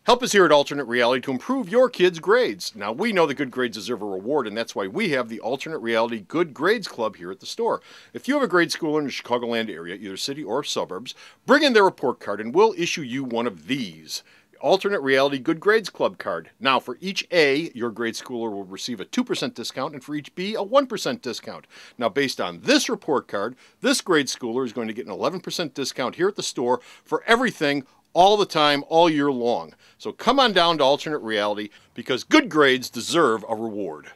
Help us here at Alternate Reality to improve your kids' grades. Now, we know that good grades deserve a reward, and that's why we have the Alternate Reality Good Grades Club here at the store. If you have a grade schooler in the Chicagoland area, either city or suburbs, bring in their report card and we'll issue you one of these. Alternate Reality Good Grades Club card. Now, for each A, your grade schooler will receive a 2% discount, and for each B, a 1% discount. Now, based on this report card, this grade schooler is going to get an 11% discount here at the store for everything, all the time, all year long. So come on down to Alternate Reality, because good grades deserve a reward.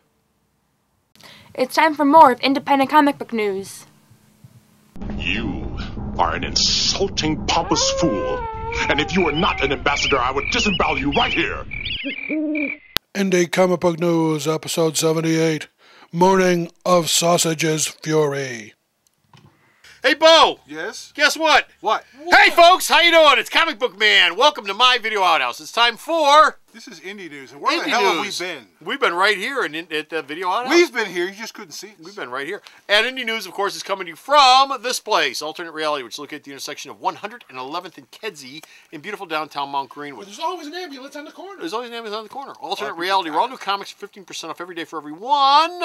It's time for more of independent comic book news. You are an insulting, pompous fool. And if you were not an ambassador, I would disembowel you right here. Indy Comic Book News, Episode 78, Morning of Sausages Fury. Hey, Bo! Yes? Guess what? What? Hey, folks! How you doing? It's Comic Book Man. Welcome to my video outhouse. It's time for... This is Indy News. And where Indy the hell News. have we been? We've been right here at the video outhouse. We've been here. You just couldn't see us. We've been right here. And Indy News, of course, is coming to you from this place, Alternate Reality, which is located at the intersection of 111th and Kedzie in beautiful downtown Mount Greenwood. There's always an ambulance on the corner. There's always an ambulance on the corner. Alternate Reality. We're all new comics, 15% off every day for everyone.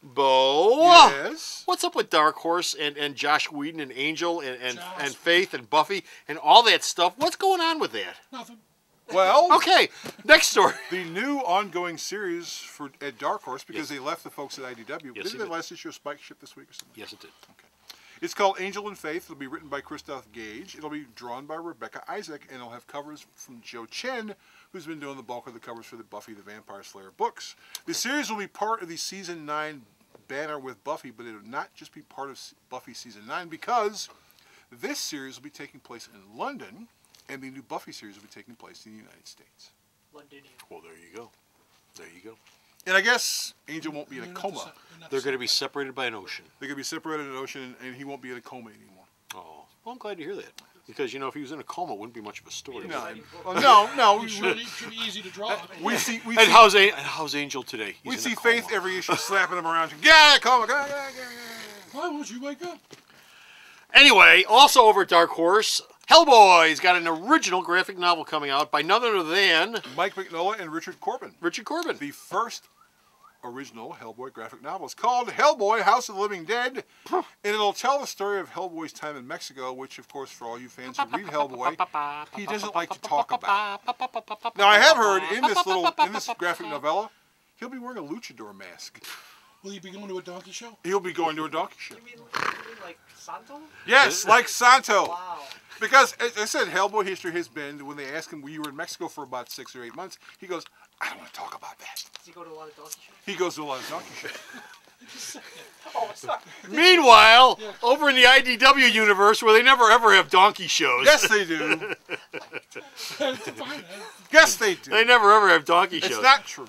Bo, Yes? what's up with Dark Horse and Josh Whedon and Angel and Faith and Buffy and all that stuff? What's going on with that? Nothing. Well, Okay, next story. the new ongoing series at Dark Horse, because they left the folks at IDW. Yes, Didn't they the last issue of Spike ship this week or something? Yes, it did. Okay. It's called Angel and Faith. It'll be written by Christoph Gage. It'll be drawn by Rebecca Isaac, and it'll have covers from Joe Chen, who's been doing the bulk of the covers for the Buffy the Vampire Slayer books. The series will be part of the Season 9 banner with Buffy, but it will not just be part of Buffy Season 9, because this series will be taking place in London, and the new Buffy series will be taking place in the United States. Londonian. Well, there you go. There you go. And I guess Angel won't be in a coma. They're going to be separated by an ocean. They're going to be separated in an ocean, and he won't be in a coma anymore. Oh, well, I'm glad to hear that. Because, you know, if he was in a coma, it wouldn't be much of a story. No. It should be easy to draw. We see how's Angel today? we He's in see a coma. Faith every issue slapping him around. Yeah, coma. Why won't you wake up? Anyway, also over at Dark Horse, Hellboy's got an original graphic novel coming out by none other than Mike Mignola and Richard Corbin. Richard Corbin. The first original Hellboy graphic novel is called Hellboy, House of the Living Dead, and it'll tell the story of Hellboy's time in Mexico, which, of course, for all you fans who read Hellboy, he doesn't like to talk about. Now, I have heard in this graphic novella, he'll be wearing a luchador mask. Will you be going to a donkey show? He'll be going to a donkey show. You mean like Santo? Yes, like Santo. Wow. Because, as I said, Hellboy history has been, when they ask him, you were in Mexico for about 6 or 8 months, he goes, I don't want to talk about that. Does he go to a lot of donkey shows? He goes to a lot of donkey shows. Oh, it's not. Meanwhile, over in the IDW universe, where they never ever have donkey shows. Yes, they do. Yes, they do. They never ever have donkey shows. It's not true.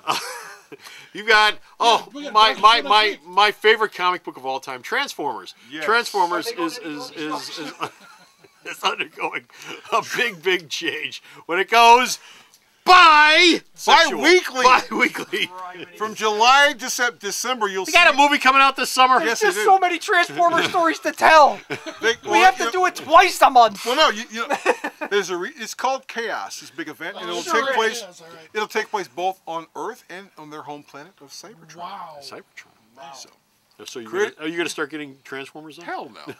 You've got my favorite comic book of all time, Transformers. Yes. Transformers Are they going is to the donkey is undergoing a big change when it goes bi-weekly. From July to December, you'll You see. got a movie coming out this summer? Yes, There's they do. so many Transformer stories to tell. We have to do it twice a month. Well, no, you know, it's called Chaos. This big event, and it'll take place. It'll take place both on Earth and on their home planet of Cybertron. Wow. Cybertron. Wow. So are you going to start getting Transformers then? Hell no.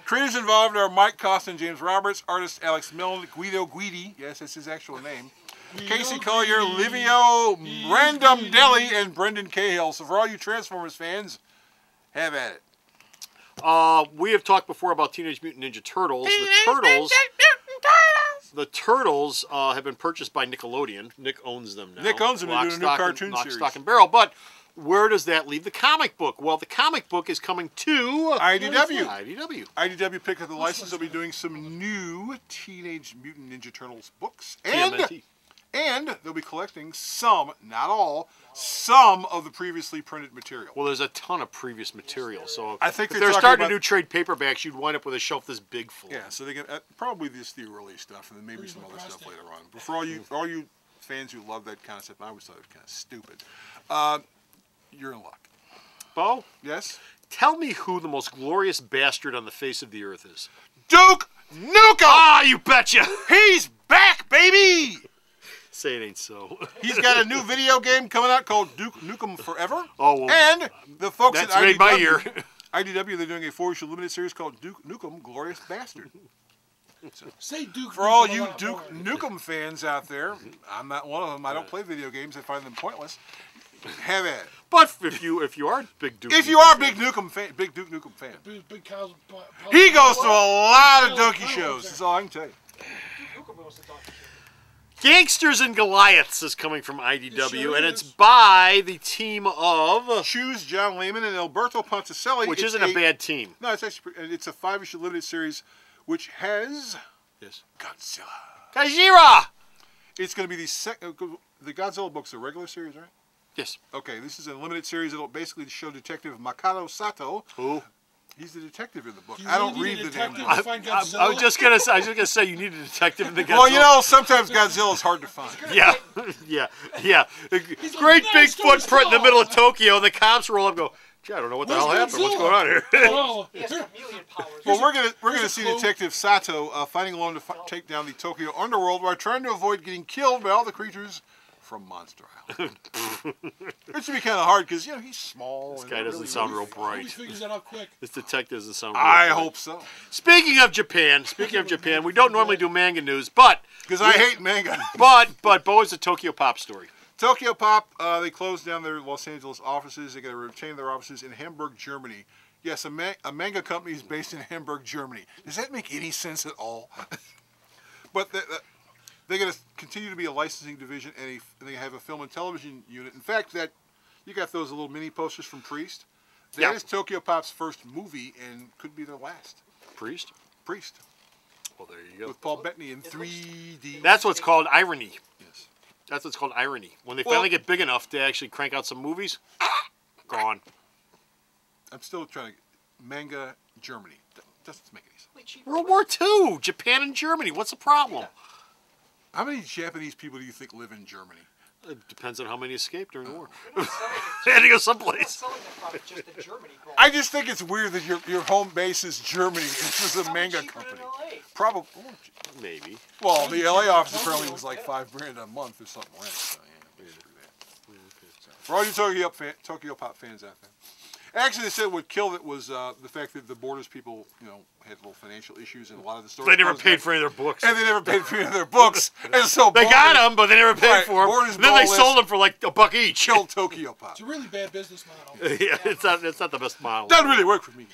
Creators involved are Mike Costa and James Roberts, artist Alex Milne, Guido Guidi, yes, that's his actual name, Casey Collier, Livio Randomdelli, and Brendan Cahill. So for all you Transformers fans, have at it. We have talked before about Teenage Mutant Ninja Turtles. The Turtles have been purchased by Nickelodeon. Nick owns them now. Nick owns them. They're doing a new cartoon Lock, series. Stock, and Barrel. But where does that leave the comic book? Well, the comic book is coming to IDW. IDW picked up the license. They'll be doing some new Teenage Mutant Ninja Turtles books. TMNT. And they'll be collecting some, not all, some of the previously printed material. Well, there's a ton of previous material. So I think if they're they're talking starting about- to do trade paperbacks, you'd wind up with a shelf this big full. Yeah, so they get probably just the early stuff, and then maybe some other stuff later on. But for all you fans who love that concept, I always thought it was kind of stupid. You're in luck. Bo? Yes? Tell me who the most glorious bastard on the face of the earth is. Duke Nukem! Ah, you betcha! He's back, baby! Say it ain't so. He's got a new video game coming out called Duke Nukem Forever. Oh, well, and the folks that's at made IDW, my year. IDW, they're doing a 4-issue limited series called Duke Nukem Glorious Bastard. Say Duke. For all Nukem a you lot Duke more. Nukem fans out there, I'm not one of them. I don't play video games. I find them pointless. Have at it. But if you are big Duke, If you are a big Nukem fan, big Duke Nukem fan, Big Kyle's. he goes to a lot of donkey shows. That's all I can tell you. Gangsters and Goliaths is coming from IDW, It sure and is. it's by the team of, Choose John Lehman and Alberto Ponticelli. which It's isn't a bad team. No, it's actually it's a 5-issue limited series, which has Yes. Godzilla. Kajira. It's going to be the Godzilla book's a regular series, right? Yes. Okay, this is a limited series. It'll basically show Detective Makoto Sato. Who? He's the detective in the book. Do you I don't really need read a the damn detective book. to find I Godzilla? was just gonna say you need a detective in the Godzilla. Well, you know, sometimes Godzilla is hard to find. Yeah, yeah. A He's like, great big "Next door's footprint in the Saw." middle of Tokyo, and the cops roll up and go, gee, I don't know what the Where's hell happened. What's Godzilla? going on here? Oh, He has chameleon powers. Well, we're gonna here's a see clue. Detective Sato fighting alone to take down the Tokyo underworld while trying to avoid getting killed by all the creatures from Monster Island. It should be kind of hard because he's small. This guy doesn't sound real I hope he bright. figures that out quick. This detective doesn't sound real I bright. hope so, Speaking of Japan, we don't normally do manga news, but because I hate manga. Bo is a Tokyo Pop story. Tokyo Pop, they closed down their Los Angeles offices. They're going to retain their offices in Hamburg, Germany. Yes, a manga company is based in Hamburg, Germany. Does that make any sense at all? But they're going to continue to be a licensing division, and they have a film and television unit. In fact, that you got those little mini posters from Priest. That is Tokyo Pop's first movie, and could be their last. Priest? Priest, Well, there you go. with Paul Bettany in 3D. That's what's called irony. Yes. That's what's called irony. When they Well- finally get big enough to actually crank out some movies, gone. I'm still trying to manga Germany. That doesn't make any sense. World War II, Japan and Germany. What's the problem? How many Japanese people do you think live in Germany? It depends on how many escaped during the war. We're not selling They had to go We're not someplace. selling the product just in Germany. Bro. I just think it's weird that your home base is Germany. This is a manga cheaper company. than LA. Probably. Maybe. Well, the LA office apparently was like $5,000 a month or something like that. So, yeah, we should do that. So, for all you Tokyo Pop fans out there. Actually, they said what killed it was the fact that the Borders people, had little financial issues, and a lot of the stores. They never closed paid down. for any of their books. And they never paid for any of their books, and so They got them, but they never paid Right, for them. Borders Then they Ball sold List them for like $1 each. killed Tokyo Pop. It's a really bad business model. Yeah, it's not the best model. Doesn't really work for me.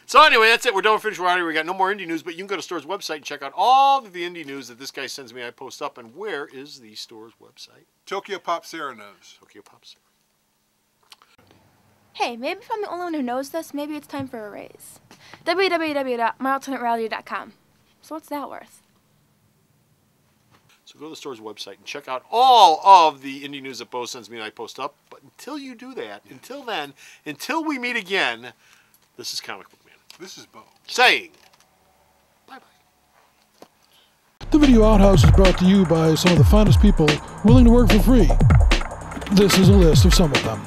So anyway, that's it. We're done with Finished Variety. We got no more indie news, but you can go to the store's website and check out all of the indie news that this guy sends me. I post up. And where is the store's website? Tokyo Pop Sarah knows. Tokyo Pops. Hey, maybe if I'm the only one who knows this, maybe it's time for a raise. www.myalternatereality.com. So what's that worth? So go to the store's website and check out all of the indie news that Bo sends me and I post up. But until you do that, until then, until we meet again, this is Comic Book Man This is Bo. saying bye-bye. The Video Outhouse is brought to you by some of the finest people willing to work for free. This is a list of some of them.